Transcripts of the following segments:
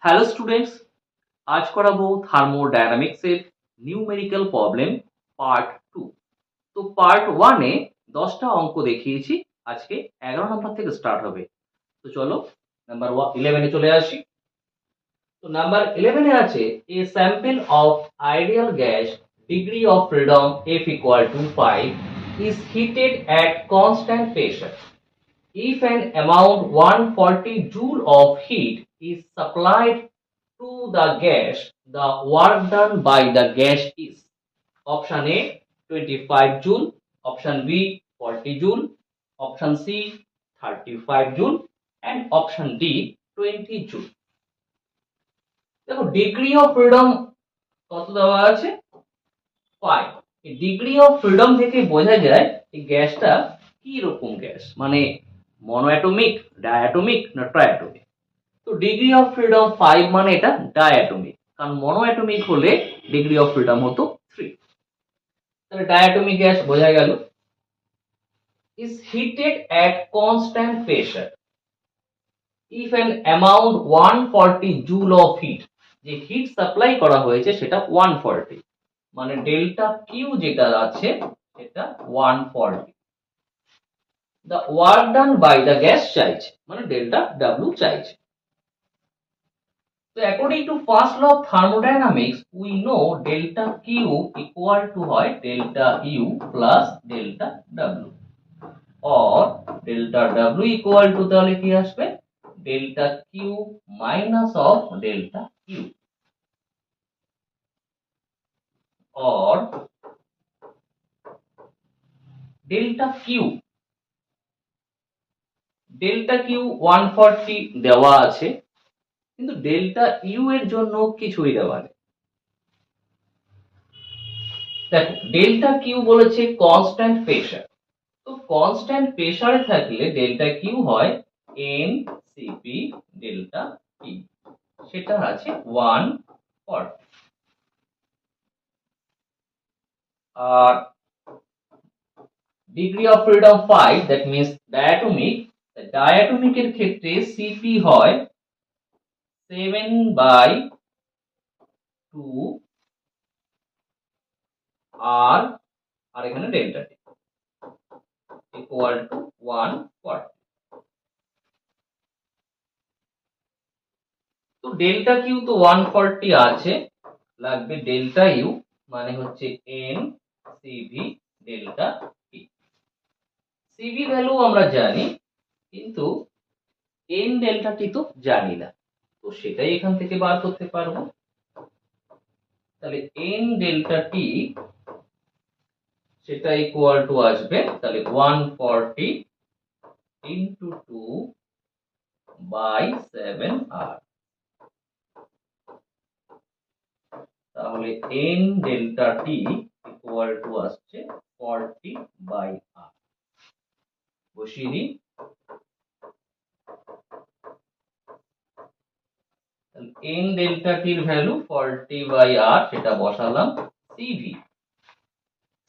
Hello students, আজ করাবো থার্মোডায়নামিক্সের numerical problem part 2। তো পার্ট 1 এ 10টা অঙ্ক দেখিয়েছি, আজকে 11 নম্বর থেকে স্টার্ট হবে। তো চলো নাম্বার 11 এ চলে আসি। তো নাম্বার 11 এ আছে এ sample of ideal gas degree of freedom F equal to 5 is heated at constant pressure. If an amount 140 joule of heat is supplied to the gas, the work done by the gas is option A 25 joule, option B 40 joule, option C 35 joule and option D 20 joule. দেখো degree of freedom কত দেওয়া আছে 5। এই degree of freedom থেকে বোঝা যায় এই গ্যাসটা কি রকম গ্যাস, মানে মনোঅ্যাটমিক, ডায়াটমিক না ট্রায়াটমিক। তো ডিগ্রি অফ ফ্রিডম 5 মানে এটা ডায়াটমিক, কারণ মনোঅ্যাটমিক হলে ডিগ্রি অফ ফ্রিডম হতো 3। তাহলে ডায়াটমিক গ্যাস বোঝা গেল। Is heated at constant pressure if an amount 140 joule of heat, যে হিট সাপ্লাই করা হয়েছে সেটা 140, মানে ডেল্টা কিউ যেটা আছে সেটা 140। The work done by the gas চাইছে, মানে ডেল্টা ডাব্লিউ চাইছে। So according to first law of thermodynamics, we know delta Q equal to হয় delta U plus delta W, or delta W equal to তাহলে কি আসবে delta Q minus of delta U, or delta Q 140 দেওয়া আছে, কিন্তু delta U এর জন্য কিছুই দেওয়া নেই। দেখো ডেল্টা কিউ বলেছে কনস্ট্যান্ট প্রেসার, তো কনস্ট্যান্ট প্রেসারে থাকলে ডেল্টা কিউ হয় এন সিপি ডেল্টা টি, সেটা আছে 140। আর degree of freedom 5, that means diatomic, ডায়াটমিকের ক্ষেত্রে সিপি হয় 7/2 আর এখানে ডেল্টা টি ইকুয়াল টু 140। তো ডেল্টা কিউ তো 140 আছে, লাগবে ডেল্টা ইউ, মানে হচ্ছে এন সিভি ডেল্টা টি। সিভি ভ্যালু আমরা জানি, কিন্তু এন ডেল্টা টি তো জানি না, তো সেটাই এখান থেকে বার করতে পারবো। তাহলে এন ডেল্টা টি সেটা ইকুয়াল টু আসবে তাহলে 140 ইন্টু 2/7r, তাহলে N delta T equal to আসছে 40/r। বসিয়ে দিই, এন ডেল্টা টির ভ্যালু 40/r, সেটা বসালাম। সিভি,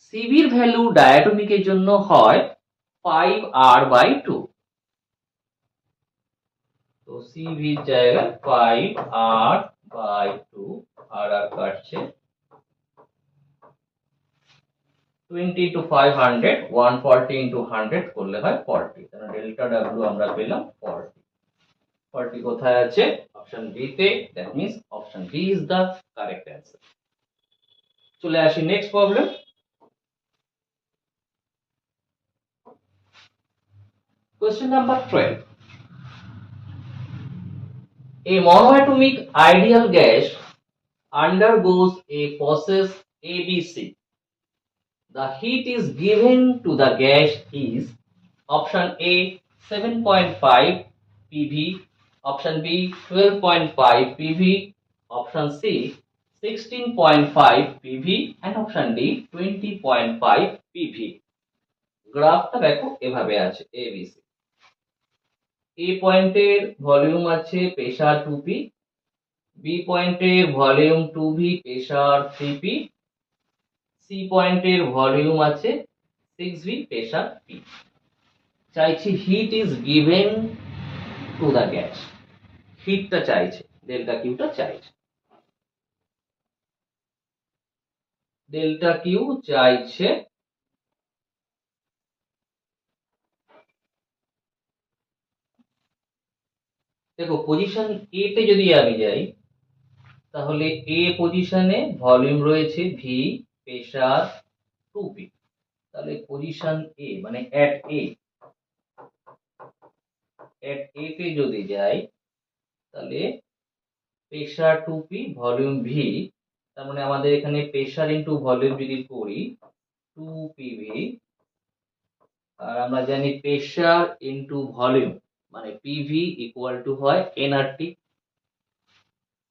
সিভির ভ্যালু ডায়াটমিকের জন্য হয় 5r/2, তো সিভির জায়গায় 5r/2, আর কাটছে 20 into 500, 140 into 100 করলে হয় 40, তাহলে ডেল্টা ডাব্লিউ আমরা পেলাম 40। 40 কোথায় আছে অপশন বি তে, that means option B is the correct answer. চলে আসি next problem. Question number 12. A monoatomic ideal gas undergoes a process ABC. The heat is given to the gas is option A 7.5 PV, option B 12.5 PV, option C 16.5 PV and option D 20.5 PV। গ্রাফটা দেখো এভাবে আছে ABC। এ পয়েন্টের volume আছে pressure 2p, B পয়েন্টের volume 2v pressure 3p, C পয়েন্টের volume আছে 6v pressure p। চাইছি heat is given to the gas, হিটটা চাইছে, ডেল্টা কিউটা চাইছে। ডেল্টা কিউ চাইছে দেখো পজিশন এ তে যদি আমি যাই তাহলে এ পজিশনে ভলিউম রয়েছে ভি, প্রেসার 2p। তাহলে পজিশন এ মানে এট এ তে যদি যাই তাহলে প্রেসার 2p, ভলিউম ভি, তার মানে আমাদের এখানে প্রেসার ইনটু ভলিউম যদি করি 2pv, আর আমরা জানি প্রেসার ইনটু ভলিউম মানে পিভি ইকুয়াল টু হয় এনআরটি।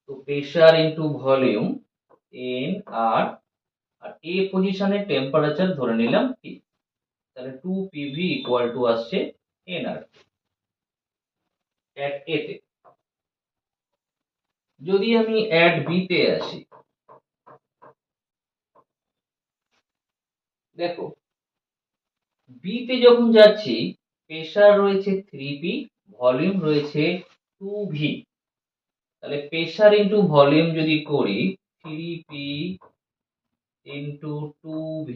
তো প্রেসার ইনটু ভলিউম এন আর এ পজিশনের টেম্পারেচার ধরে নিলাম টি, তাহলে 2pv ইকুয়াল টু আসছে এনআরটি এট এ তে। যদি আমি এট বি তে আসি, দেখো বি তে যখন যাচ্ছি প্রেসার রয়েছে 3p, ভলিউম রয়েছে 2v, তাহলে প্রেসার ইনটু ভলিউম যদি করি 3p into 2v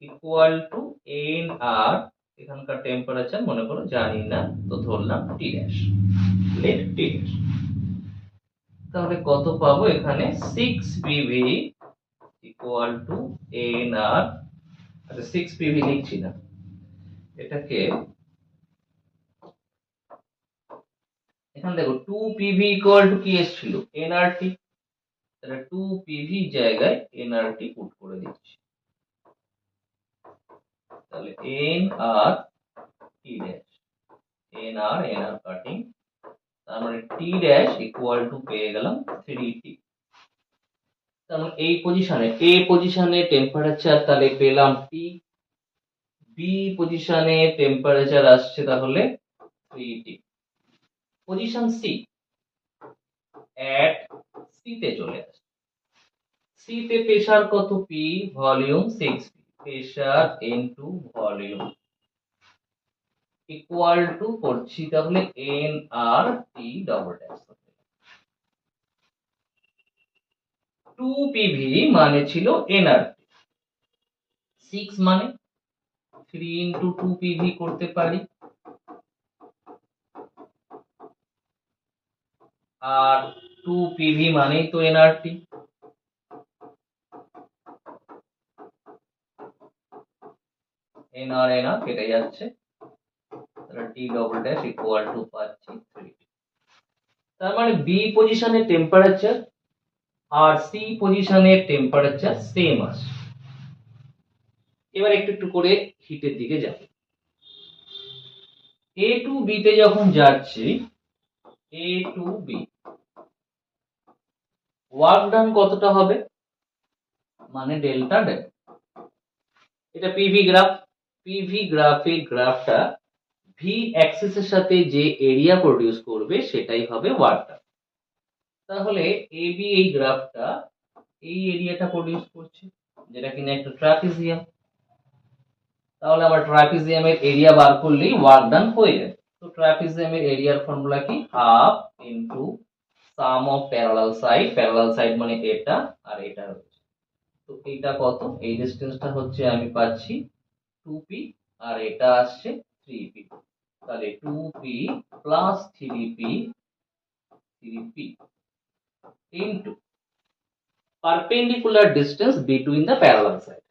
equal to n R, এখানকার টেম্পারেচার মনে করো জানি না তো ধরলাম T dash, let T dash. তাহলে কত পাবো এখানে 6pv ইকুয়াল টু এন আর। আচ্ছা 6pv লিখছি না, এটাকে এখানে দেখো 2pv ইকুয়াল টু কি এসেছিল এনআরটি, তাহলে 2pv জায়গায় এনআরটি পুট করে দিচ্ছি। তাহলে এন আর টি ড্যাশ, এন আর কাটিং, তার মানে টি ড্যাশ ইকুয়াল টু পেয়ে গেলাম 3t। তার মানে এই পজিশনে এ পজিশনে টেম্পারেচার তাহলে পেলাম টি, বি পজিশনে টেম্পারেচার আসছে তাহলে 3t। পজিশন সি এট সি তে চলে আসে, সি তে প্রেসার কত P, volume 6p, pressure into volume equal to করছি তাহলে এন আর টি ডবল ড্যাশ। 2pv মানে ছিল এনআরটি, 6 মানে 3 ইনটু 2pv করতে পারি, আর 2pv মানেই তো এনআরটি, এনআর কেটে যাচ্ছে, তাহলে T double dash equal to পাচ্ছি 3t। তার মানে বি পজিশনের টেম্পারেচার আর সি পজিশনের টেম্পারেচার সেম আসে। এবার একটু একটু করে হিটের দিকে যাব। এ টু বি তে যখন যাচ্ছি, এ টু বি ওয়ার্ক ডান কতটা হবে মানে ডেল্টা ডেল। এটা পিভি গ্রাফ, পিভি গ্রাফের গ্রাফটা ভি অ্যাক্সিসের সাথে যে এরিয়া প্রডিউস করবে সেটাই হবে ওয়ার্ক ডান। তাহলে এ বি এই গ্রাফটা এই এরিয়াটা প্রডিউস করছে যেটা কিনা একটা ট্রাপিজিয়াম, তাহলে আমার ট্রাপিজিয়ামের এরিয়া বার করলেই ওয়ার্ক ডান হয়ে যাবে। তো ট্রাপিজিয়ামের এরিয়ার ফর্মুলা কি, half into some of parallel side মানে এটা আর এটা রয়েছে। তো এইটা কত, এই ডিসটেন্সটা হচ্ছে আমি পাচ্ছি 2p আর এটা আসছে 3p, তাহলে 2p plus 3p into perpendicular distance between the parallel side.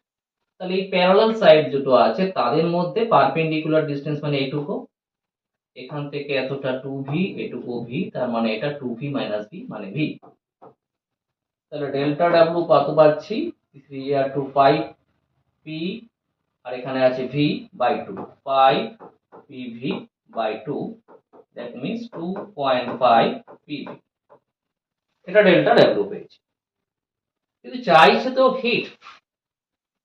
তাহলে এই প্যারালাল সাইড দুটো আছে তাদের মধ্যে পারপেন্ডিকুলার ডিসটেন্স মানে এইটুকু, এখান থেকে এতটা 2v, এটুকু v, তার মানে এটা 2v মাইনাস v মানে v। তাহলে ডেল্টা ডাব্লিউ কত পাচ্ছি 3 আর 2 5p, আর এখানে আছে v by 2, 5pv by 2, that means 2.5pv। এটা ডেল্টা ডাব্লিউ পেয়েছি। কিন্তু চাইছে তো হিট,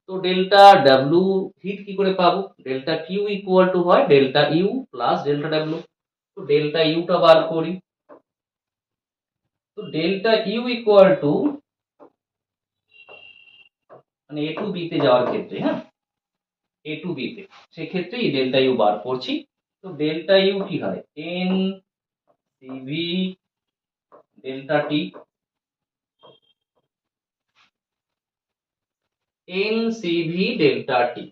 তো ডেল্টা ডাব্লিউ হিট কি করে পাবো, ডেল্টা কিউ ইকুয়াল টু হয় delta U plus delta W. তো ডেল্টা ইউটা বার করি, তো ডেল্টা ইউ ইকুয়াল টু মানে এ টু বি তে যাওয়ার ক্ষেত্রে, হ্যাঁ এ টু বি তে, সেক্ষেত্রে এই ডেল্টা ইউ বার করছি। তো ডেল্টা ইউ কি হয় এন সিভি ডেল্টা টি এনসিভি ডেল্টা টি।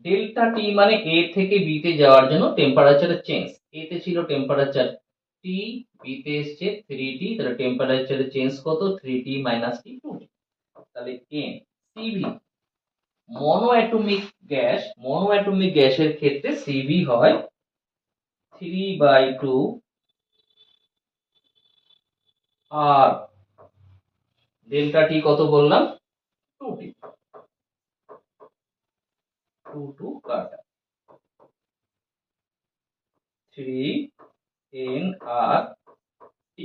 ডেল্টা টি মানে এ থেকে বি তে যাওয়ার জন্য টেম্পারেচারের চেঞ্জ। এ তে ছিল টেম্পারেচার টি, বি তে এসছে 3T, তাহলে টেম্পারেচারের চেঞ্জ কত? 3T মাইনাস টি 2T। তাহলে এন সিভি মনো অ্যাটমিক গ্যাসের ক্ষেত্রে সিভি হয় 3/2 আর ডেল্টা টি কত বললাম? 2T। 2 কাটা 3 NRT।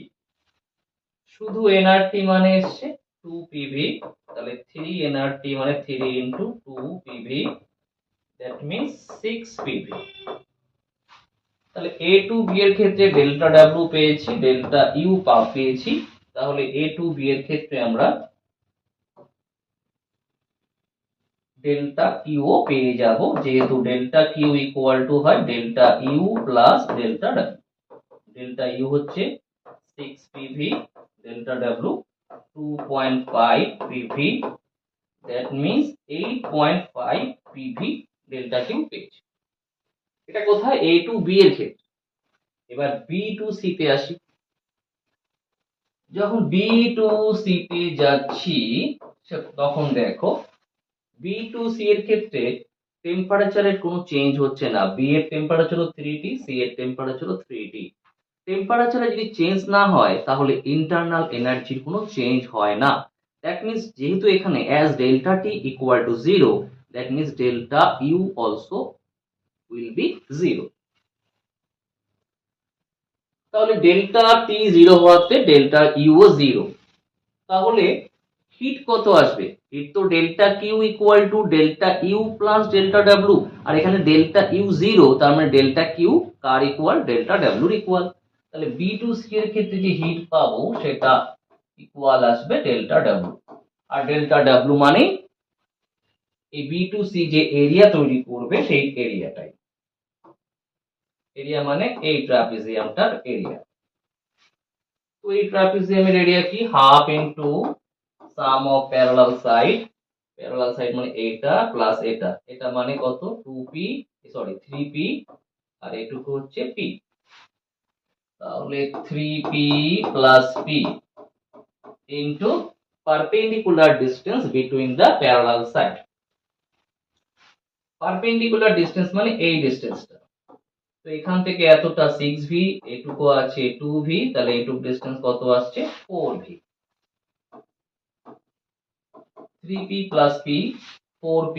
শুধু NRT মানে এসছে 2PV, তাহলে 3 NRT মানে 3 into 2PV, that means 6PV। তাহলে A টু B এর ক্ষেত্রে ডেল্টা W পেয়েছি, ডেল্টা U পেয়েছি, তাহলে A টু B এর ক্ষেত্রে আমরা ডেল্টা কিউ ও পেয়ে যাব, যেহেতু ডেল্টা কিউ ইকুয়াল টু হয় delta U plus delta W. Delta U হচ্ছে 6 PV, delta W 2.5 PV, that means 8.5 PV delta Q পেয়েছি। এটা কোথায়? A টু B এর ক্ষেত্রে। এবার B টু C তে আসি। যখন B টু C তে যাচ্ছি তখন দেখো B টু C এর ক্ষেত্রে টেম্পারেচারের কোনো চেঞ্জ হচ্ছে না। B এর টেম্পারেচারও 3T, C এর টেম্পারেচারও 3T। টেম্পারেচারে যদি চেঞ্জ না হয় তাহলে ইন্টারনাল এনার্জির কোনো চেঞ্জ হয় না। দ্যাট মিনস যেহেতু এখানে as delta T equal to 0, that means delta U also will be 0। তাহলে ডেল্টা টি 0 হওয়াতে ডেল্টা ইউ ও 0। তাহলে হিট কত আসবে? হিট তো delta Q equal to delta U plus delta W, আর এখানে ডেল্টা ইউ 0, তার মানে ডেল্টা কিউ কার ইকুয়াল? ডেল্টা ডাব্লিউর ইকুয়াল। তাহলে বি টু সি এর ক্ষেত্রে যে হিট পাবো সেটা ইকুয়াল আসবে ডেল্টা ডাব্লিউ। আর ডেল্টা ডাব্লিউ মানে এই বি টু সি যে এরিয়া তৈরি করবে সেই এরিয়াটাই। এরিয়া মানে এই ট্রাপিজিয়ামটার এরিয়া। তো এই ট্রাপিজিয়ামের এরিয়া কি? Half into some of parallel side. Parallel side মানে এটা প্লাস এটা, এটা মানে কত? 2p, সরি 3p, আর এটুকু হচ্ছে p। তাহলে 3p plus p into perpendicular distance between the parallel side. Perpendicular distance মানে এই ডিসটেন্সটা। তো এখান থেকে এতটা 6v, এটুকু আছে 2v, তাহলে এটুকু ডিসটেন্স কত আসছে? 4v। 3p plus p 4p,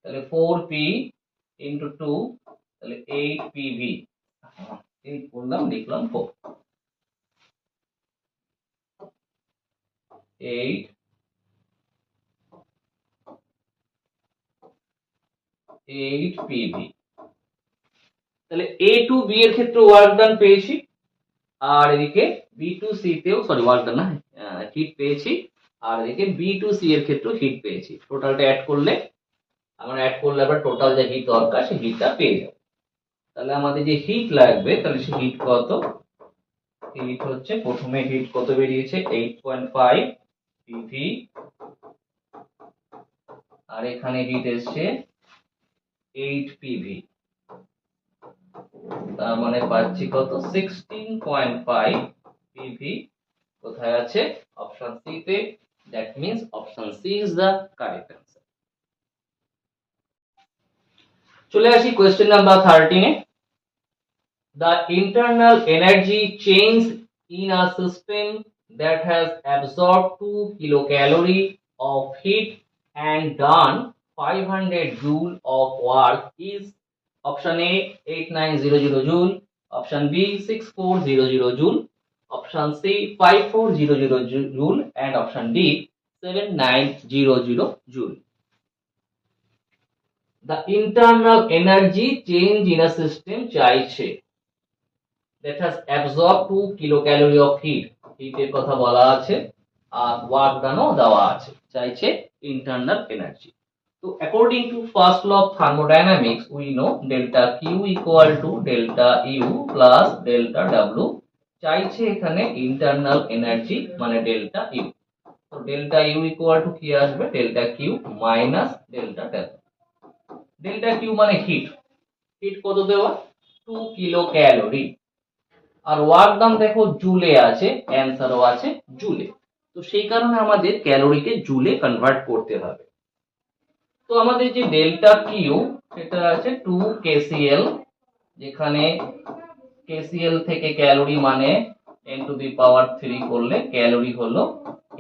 তাহলে 4p ইন্টু 2, তাহলে 8pv। 8 বললাম, লিখলাম 4। 8pv। তাহলে A টু B এর ক্ষেত্রে ওয়ার্ক ডান পেয়েছি, আর এদিকে B টু C তেও, সরি ওয়ার্ক ডান না, হিট পেয়েছি, আর এদিকে B টু C এর ক্ষেত্রেও হিট পেয়েছি। টোটালটা অ্যাড করলে আবার টোটাল যে হিট দরকার সেই হিটটা পেয়ে যাবো। তাহলে আমাদের যে হিট লাগবে, তাহলে সেই হিট কত? হিট হচ্ছে, প্রথমে হিট কত বেরিয়েছে? 8.5 PV, আর এখানে হিট এসছে 8 PV, তার মানে পাচ্ছি কত? 16.5 PV। কোথায় আছে? অপশন সি তে। That means option C is the correct answer. চলে আসি কোয়েশ্চেন নাম্বার 13 এ। The internal energy change in a system that has absorbed 2 kilocalorie of heat and done 500 joule of work is option A 8900 joule, option B 6400 joule, option C 5400 joule, and option D 7900 joule. The internal energy change in a system চাইছে that has absorbed 2 kilocalorie of heat, হিটের কথা বলা আছে আর work ডানও দেওয়া আছে, চাইছে ইন্টারনাল এনার্জি। তো according to first law of thermodynamics we know delta Q equal to delta U plus delta W. চাইছে এখানে ইন্টারনাল এনার্জি মানে ডেল্টা ইউ। তো ডেল্টা ইউ ইকুয়াল টু কি আসবে, delta Q minus delta W. Delta Q মানে heat, heat কত দেওয়া 2 kilocalorie. আর ওয়ার্ক ডান দেখো জুলে আছে, অ্যান্সারও আছে জুলে। তো সেই কারণে আমাদের ক্যালোরিকে জুলে কনভার্ট করতে হবে। তো আমাদের যে ডেল্টা কিউ সেটা আছে 2 কেসিএল, যেখানে কেসিএল থেকে ক্যালোরি মানে 10⁻³ করলে ক্যালোরি হলো।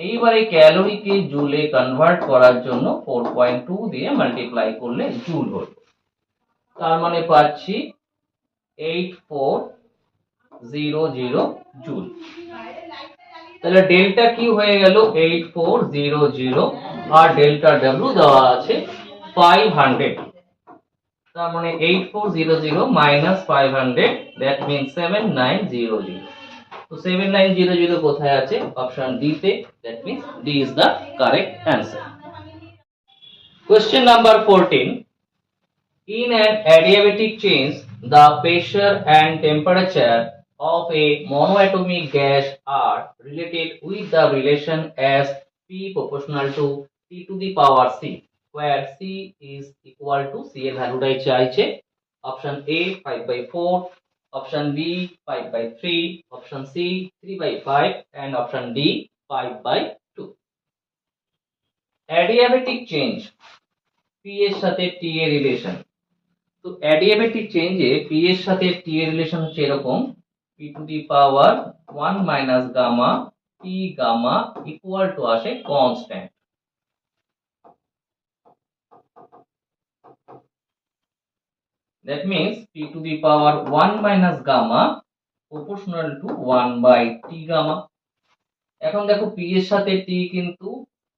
এইবারে ক্যালোরিকে জুলে কনভার্ট করার জন্য 4.2 দিয়ে মাল্টিপ্লাই করলে জুল হলো। তার মানে পাচ্ছি 8400 জুল। তাহলে ডেল্টা কিউ হয়ে গেল 8400 আর ডেল্টা ডাব্লিউ দেওয়া আছে 500। তার মানে 8400 মাইনাস 500 দ্যাট মিন্স 7900। তো 7900 কোথায় আছে, অপশন ডি তে, that means D is the correct answer. Question number 14. In an adiabatic change, the pressure and temperature of a monoatomic gas are related with the relation as P proportional to T to the power C, where C is equal to C এর ভ্যালুটাই চাইছে। Option A 5/4, option B 5/3, option C 3/5 and option D 5/2. Adiabatic change, P এর সাথে T এর relation. তো adiabatic চেঞ্জে P এর সাথে টি এর relation হচ্ছে এরকম, P to the power 1 minus gamma T gamma equal to আসে constant. That means P to the power 1 minus gamma proportional to 1/টি গামা। এখন দেখো পি এর সাথে টি কিন্তু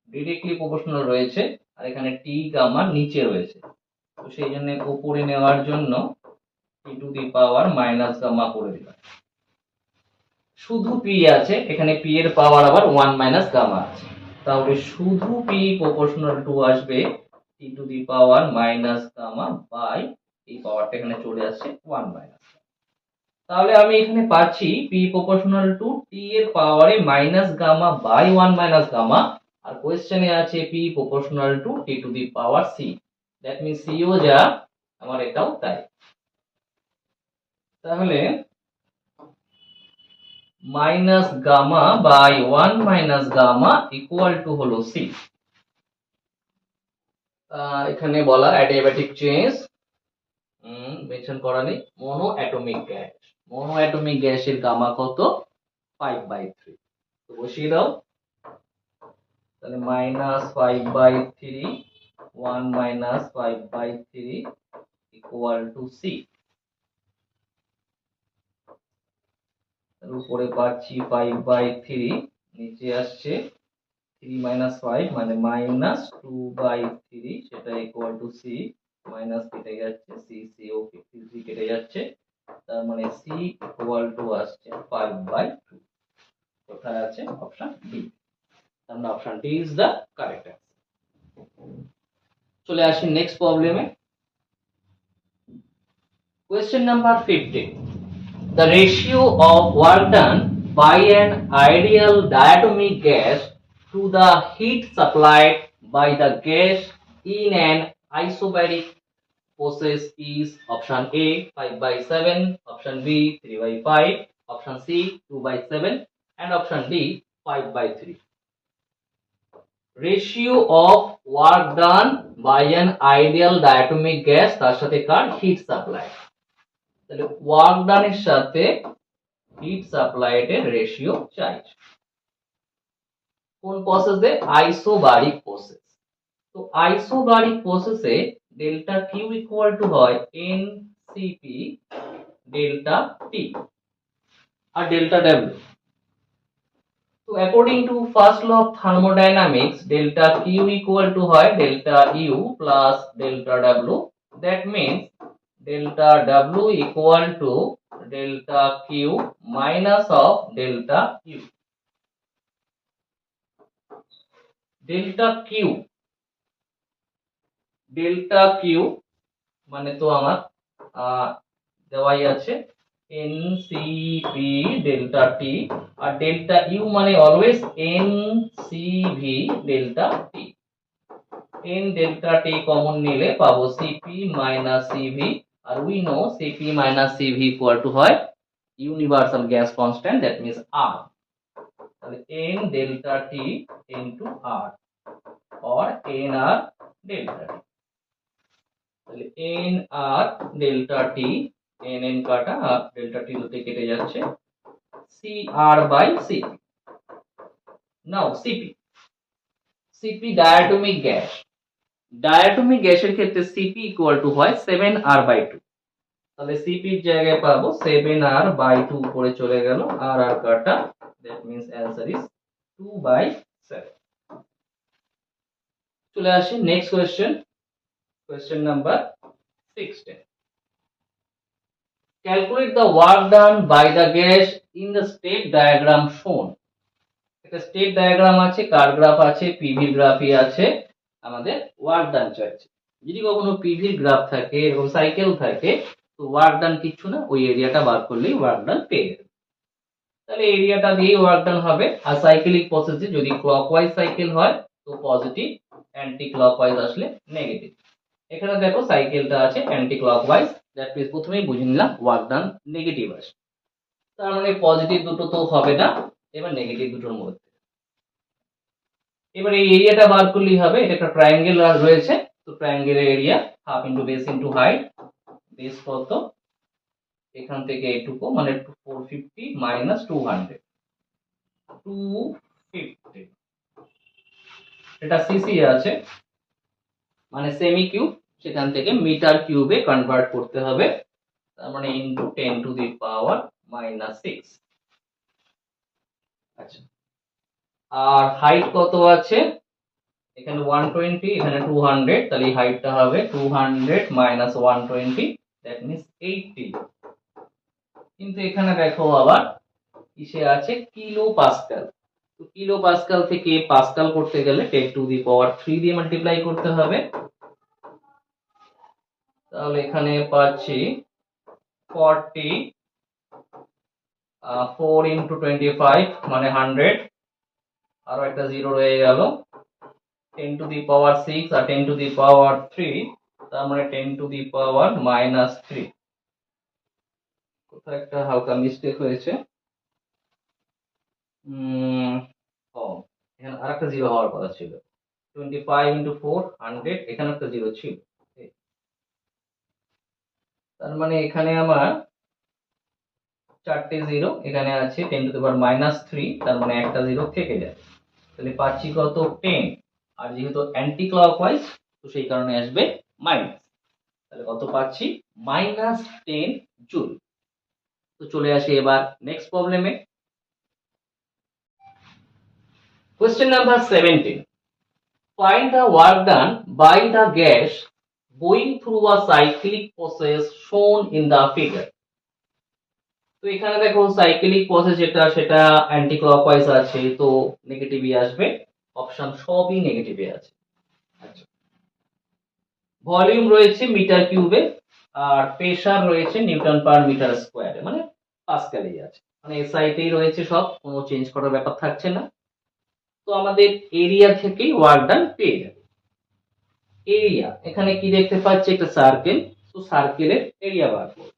ডিরেক্টলি প্রপোর্শনাল রয়েছে, আর এখানে টি গামা নিচে রয়েছে। তো সেই জন্য উপরে নেওয়ার জন্য P to the power minus gamma করে দিলাম। শুধু পি আছে, এখানে পি এর পাওয়ার আবার 1 মাইনাস গামা আছে, তাহলে শুধু পি প্রপোর্শনাল টু আসবে T to the power minus gamma by এই পাওয়ারটা এখানে চলে আসছে 1 মাইনাস। তাহলে আমি এখানে পাচ্ছি পি প্রপোর্শনাল টু টি এর পাওয়ারে minus gamma by 1 minus gamma, আর কোশ্চেনে আছে P proportional to T to the power C. That means সিও যা আমার এটাও তাই। তাহলে minus gamma by 1 minus gamma equal to হলো সি। এখানে বলা অ্যাডিয়াবেটিক চেঞ্জ মেনশন করা নেই, monoatomic gas, monoatomic গ্যাসের গামা কত 5/3। তো বসিয়ে দাও, তাহলে minus 5/3 1 minus 5/3 equal to C. উপরে পাচ্ছি 5/3, নিচে আসছে 3 মাইনাস 5 মানে মাইনাস 2/3, সেটা ইকুয়াল টু সি। মাইনাস কেটে যাচ্ছে, সি সিও 53 কেটে যাচ্ছে, তার মানে সি ইকুয়াল টু আসছে 5/2। কোথায় আছে, অপশন ডি। তার মানে option D is the correct answer. চলে আসি নেক্সট প্রবলেমে। Question number 15. The ratio of work done by an ideal diatomic gas to the heat supplied by the gas in an isobaric process is option A 5/7, option B 3/5, option C 2/7 and option D 5/3. Ratio of work done by an ideal diatomic gas তার সাথে কার heat supply. তাহলে work ডানের সাথে heat supplied এর ratio চাই। কোন প্রসেসে, আইসোবারিক প্রসেস। তো আইসোবারিক প্রসেসে ডেল্টা কিউ ইকুয়াল টু হয় এনসিপি ডেল্টা টি আর ডেল্টা ডাব্লিউ। তো according to first law of thermodynamics delta Q equal to হয় delta U plus delta W. That means delta W equal to delta Q minus of delta U. Delta Q delta Q মানে তো আমার দেওয়াই আছে NCP delta T, আর delta U মানে always NCV delta T. N delta T common নিলে পাবো CP minus CV, আর we know CP minus CV equal to হয় universal gas constant, that means R. তাহলে N delta T into R or n r delta t। তাহলে n r delta t, n n কাটা আর delta t দুটো কেটে যাচ্ছে, c r by cp। Now cp diatomic gas, diatomic গ্যাসের ক্ষেত্রে cp equal to হয় 7r by 2। তাহলে cp এর জায়গায় পাবো 7r by 2, উপরে চলে গেল আর আর কাটা, that means answer is 2 by 7। চলে আসি next question, question number 16। Calculate the work done by the gas in the state diagram shown। একটা স্টেট ডায়াগ্রাম আছে, কার গ্রাফ আছে, পিভি গ্রাফই আছে, আমাদের ওয়ার্ক ডান চাইছে। যদি কখনো পিভির গ্রাফ থাকে, এরকম সাইকেল থাকে, তো ওয়ার্ক ডান কিচ্ছু না, ওই এরিয়াটা বার করলেই ওয়ার্ক ডান পেয়ে যাবে। তাহলে এরিয়াটা দিয়েই ওয়ার্ক ডান হবে। আর সাইকেলিক প্রসেসে যদি ক্লকওয়াইজ সাইকেল হয় তো পজিটিভ, অ্যান্টি ক্লকওয়াইজ আসলে নেগেটিভ। এখানে দেখো সাইকেলটা আছে অ্যান্টি ক্লকওয়াইজ, দ্যাট মিন্স প্রথমেই বুঝে নিলাম ওয়ার্ক ডান নেগেটিভ আসে, তার মানে পজিটিভ দুটো তো হবে না, এবার নেগেটিভ দুটোর মধ্যে। এবার এই এরিয়াটা বার করলেই হবে, এটা একটা ট্রায়াঙ্গেল রয়েছে, তো ট্রায়াঙ্গেলের area half into base into height. Base কত, এখান থেকে এটুকু মানে 450 মাইনাস 200, 250। এটা সিসি আছে মানে সেমি কিউব, সেখান থেকে মিটার কিউবে কনভার্ট করতে হবে, তার মানে into 10 two the power minus 6। আচ্ছা, আর হাইট কত আছে, এখানে 120, এখানে 200, তাহলে হাইটটা হবে 200 মাইনাস 120, দ্যাট মিন্স 80। কিন্তু এখানে দেখো আবার কিসে আছে, কিলো পাস্কাল। তো কিলো পাস্কাল থেকে পাস্কাল করতে গেলে 10 টু দি পাওয়ার 3 দিয়ে মাল্টিপ্লাই করতে হবে, তাহলে এখানে পাচ্ছি 40, 4 ইন্টু 25 মানে 100, আরো একটা জিরো রয়ে গেল, 10 two the power 6 R 10 two the পাওয়ার 3, তার মানে 10 টু দি পাওয়ার মাইনাস 3। কোথাও একটা হালকা মিস্টেক হয়েছে, এখানে আরেকটা জিরো হওয়ার কথা ছিল, 25 ইন্টু 4 100, এখানে একটা জিরো ছিল, তার মানে এখানে আমার চারটে জিরো, এখানে আছে 10 টু দি পাওয়ার মাইনাস 3, তার মানে একটা জিরো থেকে যায়, তাহলে পাচ্ছি কত 10, আর যেহেতু অ্যান্টি ক্লকওয়াইজ তো সেই কারণে আসবে মাইনাস, তাহলে কত পাচ্ছি মাইনাস 10 জুল। তো চলে আসি এবার নেক্সট প্রবলেমে, question number 17। Find the work done by the gas going through a cyclic process shown in the figure। তো এখানে দেখো সাইক্লিক প্রসেস যেটা সেটা অ্যান্টি ক্লকওয়াইজ আছে, তো নেগেটিভই আসবে, অপশন সবই নেগেটিভে আছে। আচ্ছা, ভলিউম রয়েছে মিটার কিউবে, আর প্রেসার রয়েছে নিউটন পার মিটার স্কয়ারে, মানে পাস্কালেই আছে, মানে এসআইতেই রয়েছে সব, কোনো চেঞ্জ করার ব্যাপার থাকছে না। তো আমাদের এরিয়া থেকেই ওয়ার্ক ডান পেয়ে যাবে। এরিয়া এখানে কি দেখতে পাচ্ছি, একটা সার্কেল, তো সার্কেলের এরিয়া বার করব।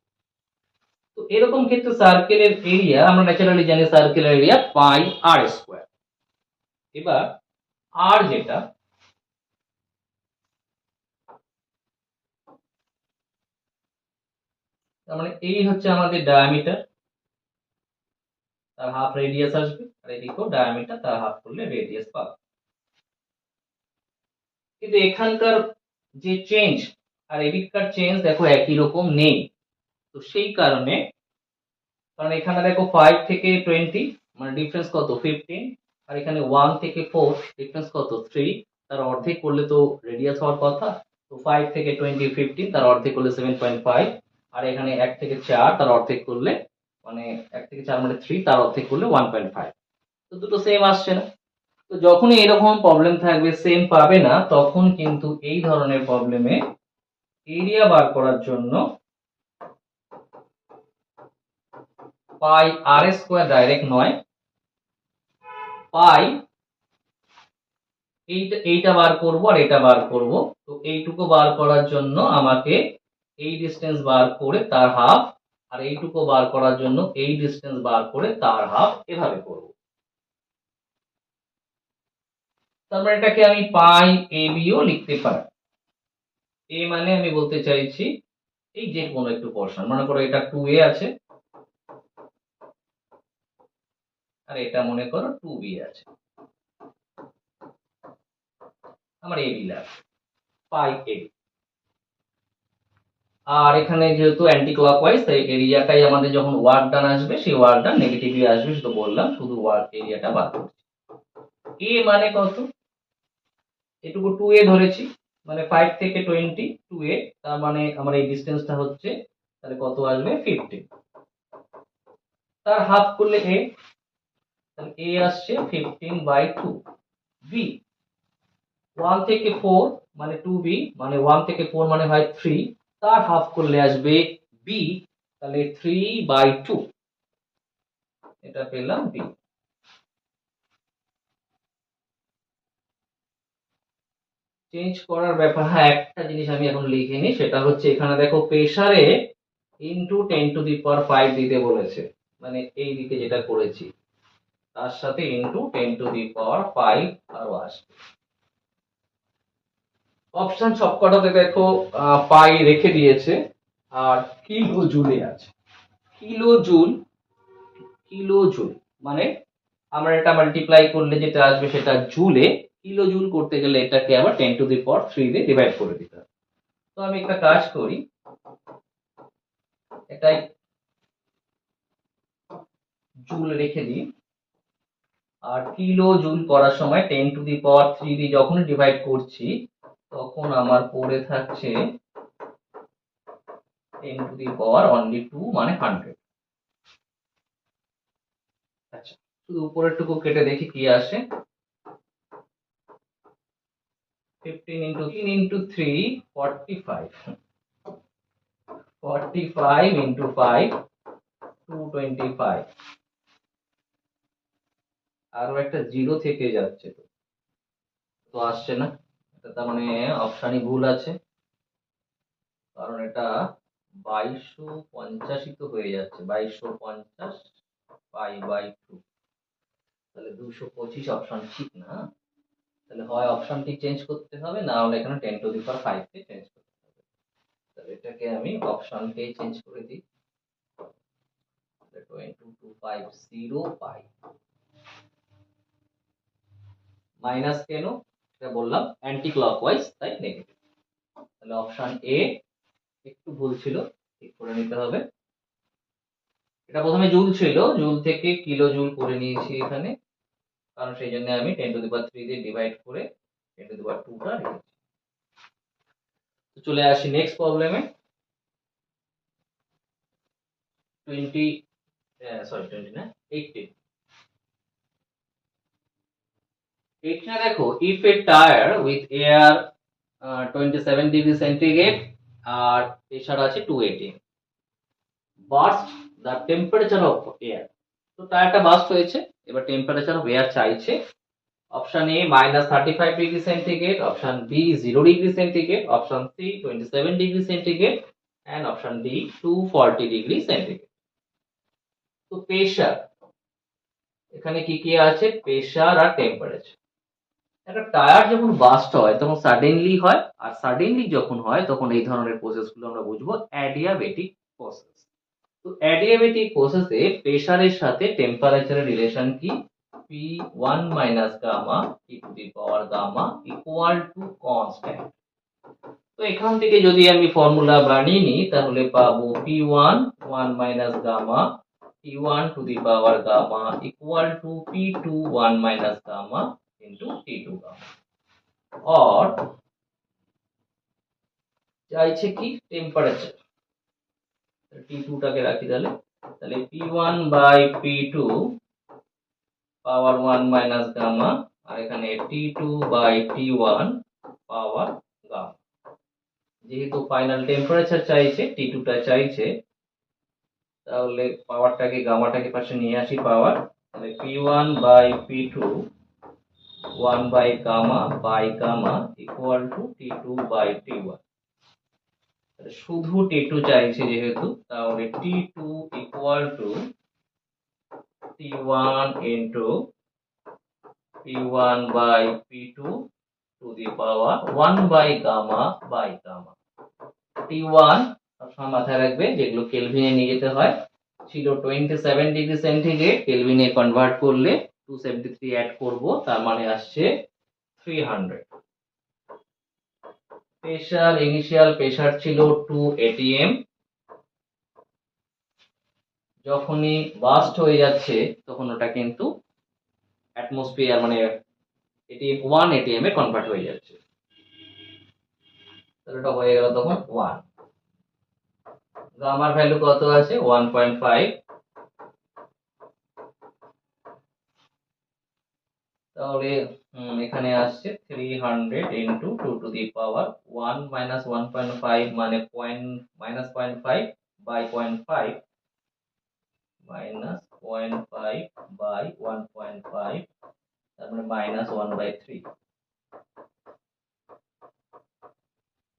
তো এরকম ক্ষেত্রে সার্কেলের এরিয়া আমরা ন্যাচারালি জানি সার্কেলের এরিয়া পাই আর স্কয়ার। এবার আর যেটা, তার মানে এই হচ্ছে আমাদের ডায়ামিটার, তার হাফ রেডিয়াস আসবে, আর এদিকেও ডায়ামিটার, তার হাফ করলে রেডিয়াস পাবে। কিন্তু এখানকার যে চেঞ্জ আর এদিককার চেঞ্জ দেখো একই রকম নেই, তো সেই কারণে, কারণ এখানে দেখো 5 থেকে 20 মানে ডিফারেন্স কত 15, আর এখানে 1 থেকে 4 ডিফারেন্স কত 3, তার অর্ধেক করলে তো রেডিয়াস হওয়ার কথা, তো 5 থেকে 20 15, তার অর্ধেক করলে 7.5, আর এখানে 1 থেকে 4 তার অর্ধেক করলে মানে 1 থেকে 4 মানে 3, তার অর্ধেক করলে 1.5, তো দুটো সেম আসছে না। তো যখনই এরকম প্রবলেম থাকবে সেম পাবে না, তখন কিন্তু এই ধরনের প্রবলেমে এরিয়া বার করার জন্য পাই আর স্কোয়ার ডাইরেক্ট নয়, পাই এইটা বার করব আর এটা বার করব। তো এইটুকু বার করার জন্য আমাকে এই ডিসটেন্স বার করে তার হাফ, আর এইটুকু বার করার জন্য এই ডিসটেন্স বার করে তার হাফ, এভাবে করব। তারপর এটাকে আমি পাই এ বিও লিখতে পারি। এ মানে আমি বলতে চাইছি এই যে কোনো একটু পোরশন, মনে করো এটা 2a আছে আর এটা মনে করো 2b আছে, আমার এবি লাগবে, পাই এবি। আর এখানে যেহেতু অ্যান্টি ক্লকওয়াইজ, তাই এরিয়াটাই আমাদের যখন ওয়ার্ক ডান আসবে সেই ওয়ার্ক ডান নেগেটিভলি আসবে, শুধু বললাম, শুধু ওয়ার্ক এরিয়াটা বার করছি। এ মানে কত, এটুকু 2a ধরেছি, মানে 5 থেকে 20 2a, তার মানে আমার এই ডিসটেন্সটা হচ্ছে, তাহলে কত আসবে 15, তার হাফ করলে a, তাহলে a আসছে 15/2। বি 1 থেকে 4 মানে 2b, মানে 1 থেকে 4 মানে হয় 3, তার হাফ করলে আসবে b, তাহলে 3/2, এটা পেলাম b। চেঞ্জ করার ব্যাপার, হ্যাঁ একটা জিনিস আমি এখন লিখে নিই, সেটা হচ্ছে এখানে দেখো প্রেসারে ইনটু 10⁵ দিতে বলেছে, মানে এই দিকে যেটা করেছি তার সাথে ইনটু 10⁵ আরো আসবে। অপশন সবকটাতে দেখো পাই রেখে দিয়েছে আর কিলো জুলে আছে। কিলো জুল, কিলো জুল মানে আমরা এটা মাল্টিপ্লাই করলে যেটা আসবে সেটা জুলে, কিলো জুল করতে গেলে এটাকে আবার 10⁵ দিয়ে ডিভাইড করে দিতে হবে। তো আমি একটা কাজ করি, এটাই জুল রেখে দিই, আর কিলো জুল করার সময় 10⁵ দিয়ে যখন ডিভাইড করছি তখন আমার পড়ে থাকছে 10⁻² মানে 100। আচ্ছা, শুধু উপরেরটুকু কেটে দেখি কি আসে। 15 × 3 45, 45 × 5 225, আরো একটা জিরো থেকে যাচ্ছে, তো তো আসছে না, এটা তার মানে অপশনই ভুল আছে, কারণ এটা 2250 তো হয়ে যাচ্ছে, 2250 π/2, তাহলে 225 অপশন ঠিক না। তাহলে হয় অপশনটি চেঞ্জ করতে হবে, না হলে এখানে 10⁵ কে চেঞ্জ করতে হবে। তাহলে এটাকে আমি অপশনকেই চেঞ্জ করে দিই, 20250 পাই। মাইনাস কেন এটা বললাম, অ্যান্টি ক্লকওয়াইজ তাই নেগেটিভ। তাহলে অপশন এ একটু ভুল ছিল, ঠিক করে নিতে হবে। এটা প্রথমে জুল ছিল, জুল থেকে কিলো জুল করে নিয়েছি এখানে, কারণ সেই জন্য আমি 10⁵ দিয়ে ডিভাইড করে 10⁵টা রেখেছি। তো চলে আসি নেক্সট প্রবলেমে। 20 না 18, এখানে দেখো if a tire with air 27°C আর প্রেসার আছে 280, burst the temperature of air, তো টায়ারটা বাস্ট হয়েছে, এবার টেম্পারেচার অফ এয়ার চাইছে। Option A -35°C, option B 0°C, option C 27°C, and option D 240°C। তো প্রেসার, এখানে কি কি আছে, প্রেসার আর টেম্পারেচার। একটা টায়ার যখন বাস্ট হয় তখন সাডেনলি হয়, আর সাডেনলি যখন হয় তখন এই ধরনের প্রসেসগুলো আমরা বুঝবো অ্যাডিয়াবেটিক প্রসেস। তো অ্যাডিয়াবেটিক প্রসেসে প্রেসারের সাথে টেম্পারেচারের রিলেশন কি, P1 - গামা e⁻গামা ইকুয়াল টু কনস্ট্যান্ট। তো এখান থেকে যদি আমি ফর্মুলা বানিয়ে নিই তাহলে পাবো P1 1 - গামা T1⁻গামা equal to P2 1 - gamma into T2 gamma. और চাইছে কি টেম্পারেচার, T2 টাকে রাখি, তাহলে তাহলে P1/P2 পাওয়ার 1 - গামা আর এখানে T2/T1 পাওয়ার গামা। যেহেতু ফাইনাল টেম্পারেচার চাইছে, T2 টা চাইছে, তাহলে পাওয়ারটাকে গামাটাকে পাশে নিয়ে আসি পাওয়ার, তাহলে P1/P2 1/gamma equal to T2/T1। শুধু T2 চাইছে যেহেতু, তাহলে T2 equal to T1 into P1/P2 to the power 1/gamma by gamma. T1 সবসময় মাথায় রাখবে, যেগুলো কেলভিনে নিয়ে যেতে হয়, ছিল 27 ডিগ্রি সেন্টিগ্রেড, কেলভিনে কনভার্ট করলে 273 অ্যাড করব, তার মানে আসছে 300। প্রেসার, ইনিশিয়াল প্রেসার ছিল 2 atm। যখনই বাস্ট হয়ে যাচ্ছে তখন ওটা কিন্তু অ্যাটমসফিয়ার মানে এটি 1 atm এ কনভার্ট হয়ে যাচ্ছে, তাহলে এটা হয়ে গেল তখন 1। গামার ভ্যালু কত আছে? 1.5। তাহলে এখানে আসছে 300 into 2 two the power 1 minus 1.5 মানে মাইনাস 0.5 বাই 0.5 মাইনাস 0.5 বাই 1.5, তার মানে মাইনাস 1/3।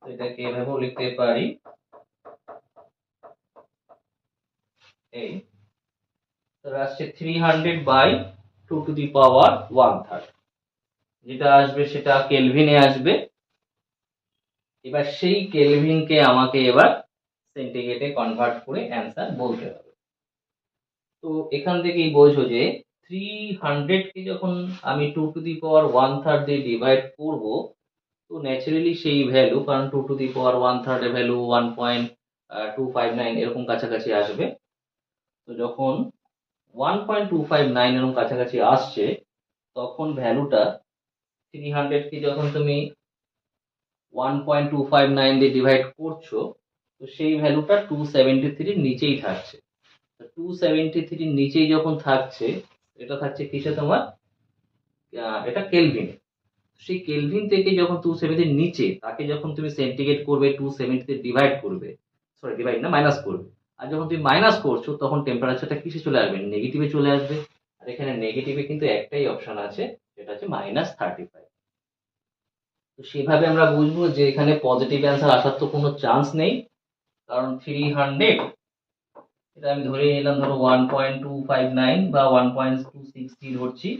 তো এটাকে এভাবেও লিখতে পারি, এই তো আসছে 300/2 টু দি পাওয়ার 1/3। যেটা আসবে সেটা কেলভিনে আসবে। এবার সেই কেলভিনকে আমাকে এবার সেন্টিগ্রেডে কনভার্ট করে অ্যান্সার বলতে হবে। তো এখান থেকেই বোঝো যে 300 কে যখন আমি 2 টু দি পাওয়ার 1/3 দিয়ে ডিভাইড করব, তো ন্যাচারালি সেই ভ্যালু, কারণ 2 টু দি পাওয়ার 1/3 এর ভ্যালু 1.259 এরকম কাছাকাছি আসবে। তো যখন 1.259 এরকম কাছাকাছি আসছে, তখন ভ্যালুটা 300 কে যখন তুমি 1.259 দিয়ে ডিভাইড করছো, তো সেই ভ্যালুটা 273 এর নিচেই থাকছে। 273 এর নিচেই যখন থাকছে, এটা থাকছে কিসে তোমার, এটা কেলভিনে। সেই কেলভিন থেকে যখন 270 এর নিচে, তাকে যখন তুমি সেন্টিগ্রেড করবে 270 তে ডিভাইড করবে, সরি ডিভাইড না, মাইনাস করবে। আর যখন তুমি মাইনাস করছো তখন টেম্পারেচারটা কিসে চলে আসবে? নেগেটিভে চলে আসবে। আর এখানে নেগেটিভে কিন্তু একটাই অপশন আছে, সেটা হচ্ছে -35। তো সেভাবে আমরা বুঝবো যে এখানে পজিটিভ অ্যান্সার আসার তো কোনো চান্স নেই, কারণ 300 এটা আমি ধরে নিলাম, ধরো 1.259 বা 1.260 ধরছি।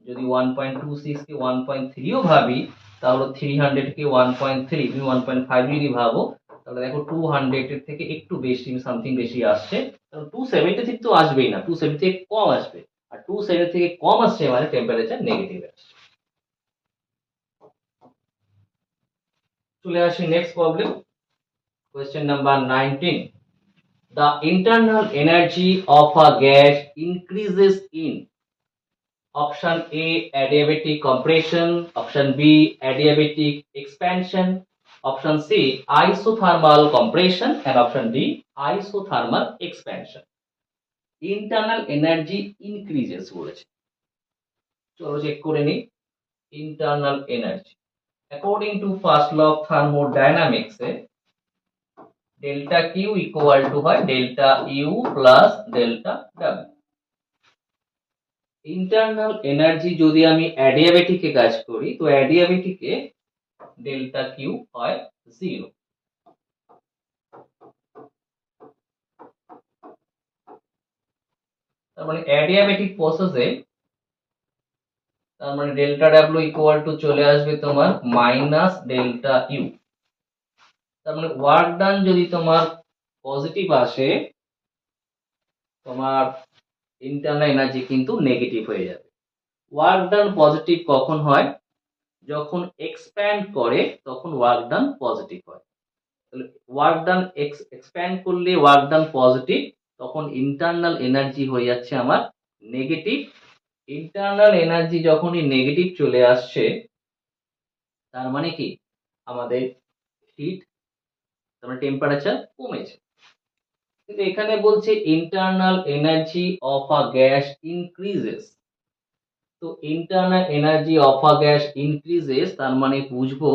যদি 1.26 কে 1.3ও ভাবি, তাহলে 300 কে 1.3, তুমি 1.5 যদি ভাবো, তাহলে দেখো 200 এর থেকে একটু বেশি, সামথিং বেশি আসছে। কারণ 270 তো আসবেই না, 270 থেকে কম আসবে। আর 270 থেকে কম আসছে মানে টেম্পারেচার নেগেটিভ আসছে। চলে আসি next problem, question number 19। The internal energy of a gas increases in option A adiabatic compression, option B adiabatic expansion, option C isothermal compression, and option D isothermal expansion. Internal energy increases বলেছে, চলো check করে নিই। Internal energy according to first law of thermodynamics এ delta Q equal to হয় delta U plus delta W. Internal energy যদি আমি অ্যাডিয়াবেটিকে কাজ করি, তো অ্যাডিয়াবেটিকে ডেল্টা কিউ হয় 0। তার মানে অ্যাডিয়াবেটিক প্রসেসে, তার মানে ডেল্টা ডাব্লিউ ইকুয়াল টু চলে আসবে তোমার মাইনাস ডেল্টা ইউ। তার মানে ওয়ার্ক ডান যদি তোমার পজিটিভ আসে, তোমার ইন্টারনাল এনার্জি কিন্তু নেগেটিভ হয়ে যাবে। ওয়ার্ক ডান পজিটিভ কখন হয়? যখন এক্সপ্যান্ড করে তখন ওয়ার্ক ডান পজিটিভ হয়। তাহলে ওয়ার্ক ডান এক্সপ্যান্ড করলে ওয়ার্ক ডান পজিটিভ, তখন ইন্টারনাল এনার্জি হয়ে যাচ্ছে আমার নেগেটিভ। ইন্টারনাল এনার্জি যখনই নেগেটিভ চলে আসছে, তার মানে কি আমাদের হিট, তার মানে টেম্পারেচার কমেছে। কিন্তু এখানে বলছে internal energy of a gas increases. তো internal energy of a gas increases, তার মানে বুঝবো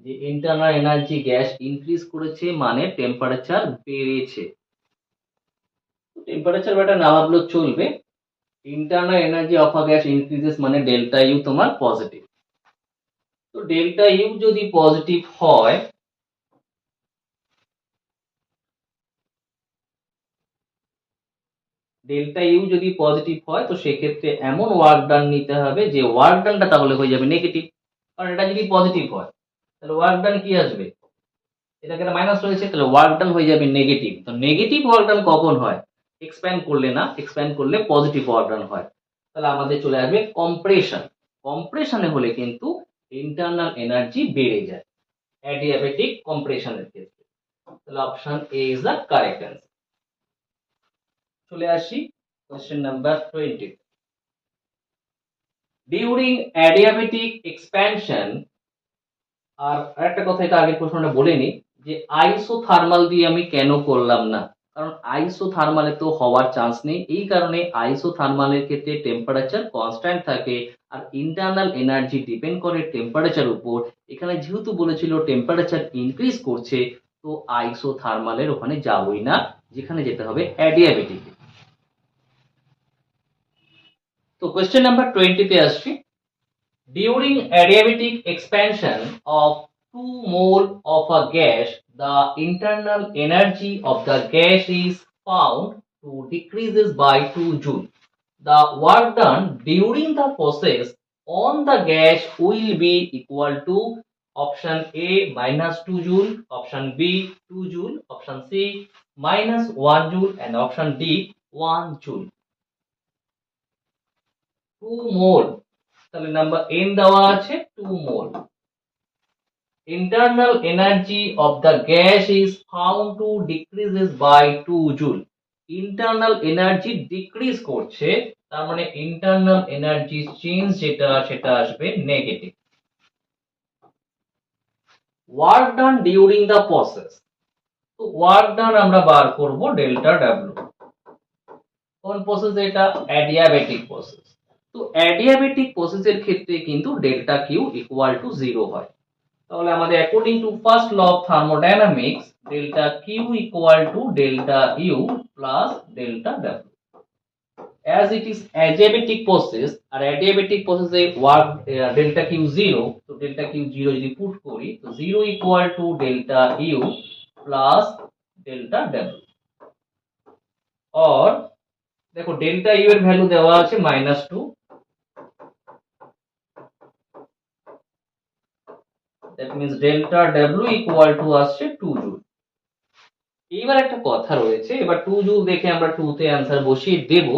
যে ইন্টারনাল এনার্জি গ্যাস ইনক্রিজ করেছে মানে টেম্পারেচার বেড়েছে। টেম্পারেচার বাটা না ভাবলেও চলবে। Internal energy of a gas increases মানে ডেল্টা ইউ তোমার পজিটিভ। তো ডেল্টা ইউ যদি পজিটিভ হয়, ডেল্টা ইউ যদি পজিটিভ হয় তো সেক্ষেত্রে এমন ওয়ার্ক ডান নিতে হবে যে ওয়ার্ক ডানটা তাহলে হয়ে যাবে নেগেটিভ। কারণ এটা যদি পজিটিভ হয় তাহলে ওয়ার্ক ডান কি আসবে, এটাকে মাইনাস রয়েছে, তাহলে ওয়ার্ক ডান হয়ে যাবে নেগেটিভ। তো নেগেটিভ ওয়ার্ক ডান কখন হয়, এক্সপ্যান্ড করলে না, এক্সপ্যান্ড করলে পজিটিভ ওয়ার্ক ডান হয়। তাহলে আমাদের চলে আসবে কম্প্রেশন। কম্প্রেশনে হলে কিন্তু ইন্টারনাল এনার্জি বেড়ে যায় অ্যাডিয়াবেটিক কম্প্রেশনের ক্ষেত্রে। তাহলে option A is the correct answer. চলে আসি question number 20। During adiabatic expansion, আর একটা কথা এটা আগের প্রশ্নটা বলে নিই যে আইসোথার্মাল দিয়ে আমি কেন করলাম না, কারণ আইসোথার্মালে তো হওয়ার চান্স নেই। এই কারণে আইসোথার্মালের ক্ষেত্রে টেম্পারেচার কনস্ট্যান্ট থাকে আর ইন্টারনাল এনার্জি ডিপেন্ড করে টেম্পারেচার উপর। এখানে যেহেতু বলেছিল টেম্পারেচার ইনক্রিজ করছে, তো আইসোথার্মালের ওখানে যাবই না, যেখানে যেতে হবে অ্যাডিয়াবেটিক। তো কোয়েশ্চেন নাম্বার 20 তে আসছি। During adiabatic expansion of 2 mole of a gas, the internal energy of the gas is found to decreases by 2 joule. The work done during the process on the gas will be equal to option A minus 2 joule, option B 2 joule, option C minus 1 joule and option D 1 joule. 2 mole, তাহলে number n দেওয়া আছে 2 মোল। Internal energy of the gas is found to decreases by 2 joule. Internal energy decrease করছে, তার মানে internal energy change যেটা সেটা আসবে negative. Work done during the process, তো work done আমরা বার করব ডেল্টা W। কোন প্রসেস এটা, অ্যাডিয়াবেটিক প্রসেস। তো অ্যাডিয়াবেটিক প্রসেসের ক্ষেত্রে কিন্তু ডেল্টা কিউ ইকুয়াল টু 0 হয়। তাহলে আমাদের according to first law of thermodynamics delta Q equal to delta U plus delta W. As it is adiabatic process আর অ্যাডিয়াবেটিক প্রসেসে ওয়ার্ক ডেল্টা কিউ 0, তো ডেল্টা কিউ 0 যদি পুট করি তো 0 equal to delta U plus delta W. Or দেখো delta U এর value দেওয়া আছে -2, that means delta W equal to আসছে 2 জুল। এইবার একটা কথা রয়েছে, এবার 2 জুল দেখে আমরা 2 তে অ্যান্সার বসিয়ে দেব,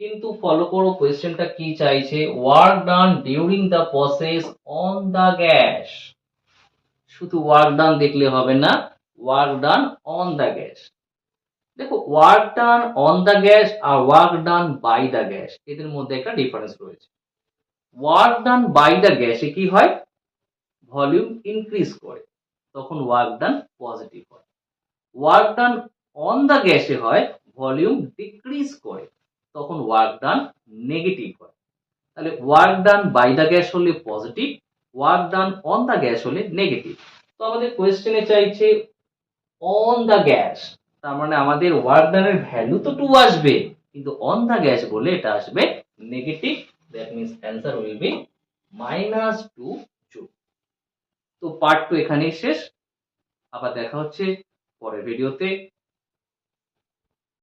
কিন্তু ফলো করো কোয়েশ্চেনটা কি চাইছে, work done during the process on the gas. শুধু ওয়ার্ক ডান দেখলে হবে না, work done on the gas. দেখো work done on the gas আর work done by the gas, এদের মধ্যে একটা ডিফারেন্স রয়েছে। ওয়ার্ক ডান বাই দ্য গ্যাসে কি হয়, ভলিউম ইনক্রিজ করে, তখন ওয়ার্ক ডান পজিটিভ হয়। ওয়ার্ক ডান অন দ্য গ্যাসে হয় ভলিউম ডিক্রিজ করে, তখন ওয়ার্ক ডান নেগেটিভ হয়। তাহলে work done by the gas হলে positive, work done on the gas হলে নেগেটিভ। তো আমাদের কোয়েশ্চেনে চাইছে অন দ্য গ্যাস, তার মানে আমাদের ওয়ার্ক ডানের ভ্যালু তো 2 আসবে, কিন্তু অন দ্য গ্যাস বলে এটা আসবে negative. That means answer will be -2 joule. তো পার্ট 2 এখানেই শেষ, আবার দেখা হচ্ছে পরের ভিডিওতে।